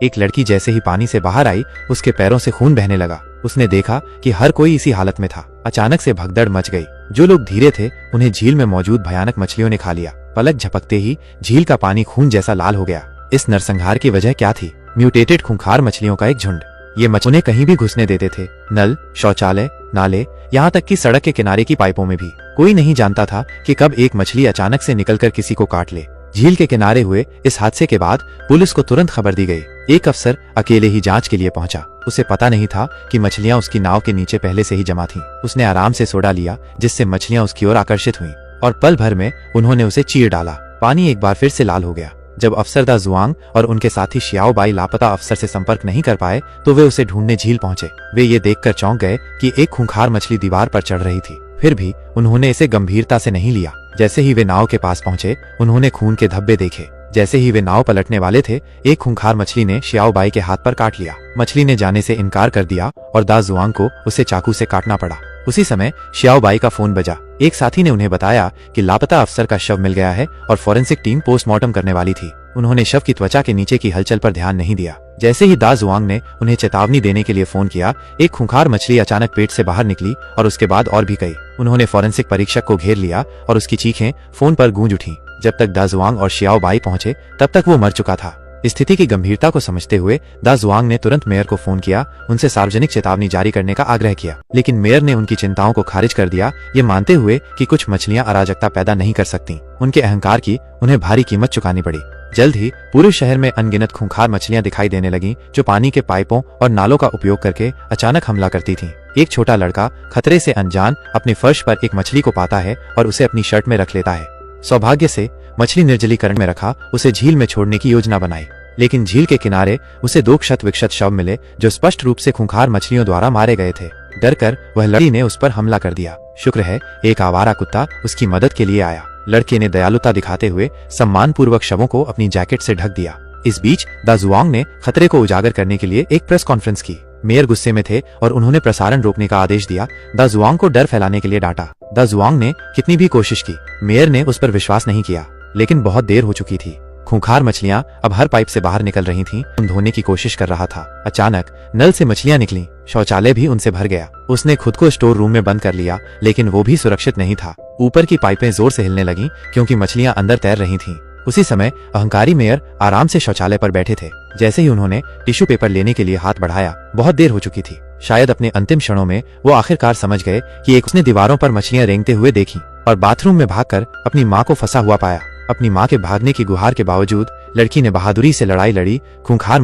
एक लड़की जैसे ही पानी से बाहर आई, उसके पैरों से खून बहने लगा। उसने देखा कि हर कोई इसी हालत में था। अचानक से भगदड़ मच गई। जो लोग धीरे थे उन्हें झील में मौजूद भयानक मछलियों ने खा लिया। पलक झपकते ही झील का पानी खून जैसा लाल हो गया। इस नरसंहार की वजह क्या थी? म्यूटेटेड खूंखार मछलियों का एक झुंड। ये मछलियां कहीं भी घुसने देते थे, नल, शौचालय, नाले, यहाँ तक कि सड़क के किनारे की पाइपों में भी। कोई नहीं जानता था कि कब एक मछली अचानक से निकलकर किसी को काट ले। झील के किनारे हुए इस हादसे के बाद पुलिस को तुरंत खबर दी गई। एक अफसर अकेले ही जांच के लिए पहुंचा। उसे पता नहीं था कि मछलियां उसकी नाव के नीचे पहले से ही जमा थीं। उसने आराम से सोडा लिया, जिससे मछलियां उसकी ओर आकर्षित हुईं, और पल भर में उन्होंने उसे चीर डाला। पानी एक बार फिर से लाल हो गया। जब अफसर दा जुआंग और उनके साथी शियाओ बाई लापता अफसर से संपर्क नहीं कर पाए तो वे उसे ढूंढने झील पहुंचे। वे ये देखकर चौंक गए कि एक खूंखार मछली दीवार पर चढ़ रही थी। फिर भी उन्होंने इसे गंभीरता से नहीं लिया। जैसे ही वे नाव के पास पहुंचे, उन्होंने खून के धब्बे देखे। जैसे ही वे नाव पलटने वाले थे, एक खूंखार मछली ने शियाओ बाई के हाथ पर काट लिया। मछली ने जाने से इनकार कर दिया और दा जुआंग को उसे चाकू से काटना पड़ा। उसी समय शियाओ बाई का फोन बजा। एक साथी ने उन्हें बताया कि लापता अफसर का शव मिल गया है और फॉरेंसिक टीम पोस्टमार्टम करने वाली थी। उन्होंने शव की त्वचा के नीचे की हलचल पर ध्यान नहीं दिया। जैसे ही दा जुआंग ने उन्हें चेतावनी देने के लिए फोन किया, एक खूंखार मछली अचानक पेट से बाहर निकली और उसके बाद और भी कई। उन्होंने फॉरेंसिक परीक्षक को घेर लिया और उसकी चीखें फोन पर गूंज उठी। जब तक दा जुआंग और शियाओ बाई पहुंचे, तब तक वो मर चुका था। स्थिति की गंभीरता को समझते हुए दा जुआंग ने तुरंत मेयर को फोन किया, उनसे सार्वजनिक चेतावनी जारी करने का आग्रह किया। लेकिन मेयर ने उनकी चिंताओं को खारिज कर दिया, ये मानते हुए कि कुछ मछलियां अराजकता पैदा नहीं कर सकती। उनके अहंकार की उन्हें भारी कीमत चुकानी पड़ी। जल्द ही पूरे शहर में अनगिनत खूंखार मछलियां दिखाई देने लगीं, जो पानी के पाइपों और नालों का उपयोग करके अचानक हमला करती थीं। एक छोटा लड़का खतरे से अनजान अपने फर्श पर एक मछली को पाता है और उसे अपनी शर्ट में रख लेता है। सौभाग्य से मछली निर्जलीकरण में रखा उसे झील में छोड़ने की योजना बनाई। लेकिन झील के किनारे उसे 2 क्षत विक्षत शव मिले, जो स्पष्ट रूप से खूंखार मछलियों द्वारा मारे गए थे। डरकर वह लड़की ने उस पर हमला कर दिया। शुक्र है एक आवारा कुत्ता उसकी मदद के लिए आया। लड़के ने दयालुता दिखाते हुए सम्मानपूर्वक शवों को अपनी जैकेट से ढक दिया। इस बीच दा जुआंग ने खतरे को उजागर करने के लिए एक प्रेस कॉन्फ्रेंस की। मेयर गुस्से में थे और उन्होंने प्रसारण रोकने का आदेश दिया। दा जुआंग को डर फैलाने के लिए डांटा। दा जुआंग ने कितनी भी कोशिश की, मेयर ने उस पर विश्वास नहीं किया। लेकिन बहुत देर हो चुकी थी। खूंखार मछलियां अब हर पाइप से बाहर निकल रही थीं। धोने की कोशिश कर रहा था। अचानक नल से मछलियां निकलीं। शौचालय भी उनसे भर गया। उसने खुद को स्टोर रूम में बंद कर लिया, लेकिन वो भी सुरक्षित नहीं था। ऊपर की पाइपें जोर से हिलने लगीं क्योंकि मछलियां अंदर तैर रही थीं। उसी समय अहंकारी मेयर आराम से शौचालय पर बैठे थे। जैसे ही उन्होंने टिश्यू पेपर लेने के लिए हाथ बढ़ाया, बहुत देर हो चुकी थी। शायद अपने अंतिम क्षणों में वो आखिरकार समझ गए कि उसने दीवारों पर मछलियां रेंगते हुए देखी और बाथरूम में भागकर अपनी माँ को फंसा हुआ पाया। अपनी माँ के भागने की गुहार के बावजूद लड़की ने बहादुरी से लड़ाई लड़ी। खूंखार